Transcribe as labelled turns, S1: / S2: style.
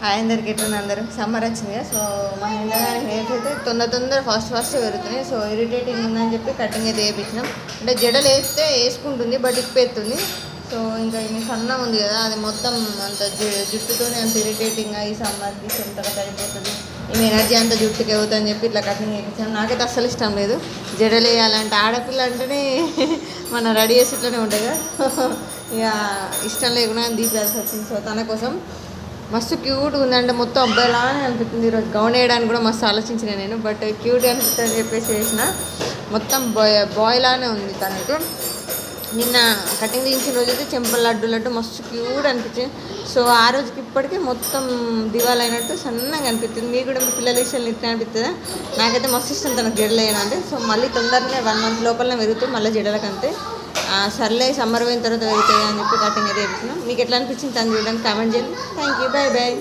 S1: Hi అందరికి ఎట్లా అందరూ సమ్మర్ వచ్చింది. సో మా ఇంట్లో హెయిర్స్ అయితే తొందర ఫాస్ట్ పెరుగుతున్నాయి. సో ఇరిటేటింగ్ ఉందని చెప్పి కటింగ్ అయితే వేయించినాం. అంటే జడలు వేస్తే వేసుకుంటుంది బట్ ఇప్పేస్తుంది. సో ఇంకా ఇది సన్న ఉంది కదా, అది మొత్తం అంత జుట్టుతోనే అంత ఇరిటేటింగ్గా ఈ సమ్మర్కి సెంటర్ సరిపోతుంది, ఈ ఎనర్జీ అంతా జుట్టుకి అవుతుందని చెప్పి ఇట్లా కటింగ్ వేయించాను. నాకైతే అస్సలు ఇష్టం లేదు జడలు వేయాలంటే. ఆడపిల్ల అంటేనే మన రెడీ చేసి ఇట్లనే ఉంటుంది కదా, ఇక ఇష్టం లేకుండా తీసేయాల్సి వచ్చింది. సో తన కోసం మస్తు క్యూట్గా ఉందంటే మొత్తం అబ్బాయిలానే అనిపిస్తుంది. ఈరోజు గౌన్ వేయడానికి కూడా మస్తు ఆలోచించిన నేను, బట్ క్యూట్గా అనిపిస్తుంది అని చెప్పేసి వేసిన. మొత్తం బాయ్ లానే ఉంది తనకు. నిన్న కటింగ్ తీయించిన రోజు అయితే చెంపలు లడ్డు మస్తు క్యూట్ అనిపించింది. సో ఆ రోజుకి ఇప్పటికీ మొత్తం దివాలైనట్టు సన్నగా అనిపిస్తుంది. మీకు కూడా మీ పిల్లల విషయాలు ఇట్లా అనిపిస్తుందా? నాకైతే మస్తు ఇష్టం తనకు జడలు వేయాలంటే. సో మళ్ళీ తొందరనే 1 month లోపలనే పెరుగుతుంది మళ్ళీ జడలకంతే. సర్లే సమ్మర్ పోయిన తర్వాత పెరుగుతాయి అని చెప్పి కటింగ్ అయితే వేస్తున్నాం. మీకు ఎట్లా అనిపించింది తను చూడడానికి కామెంట్ చేయండి. Thank you, bye bye.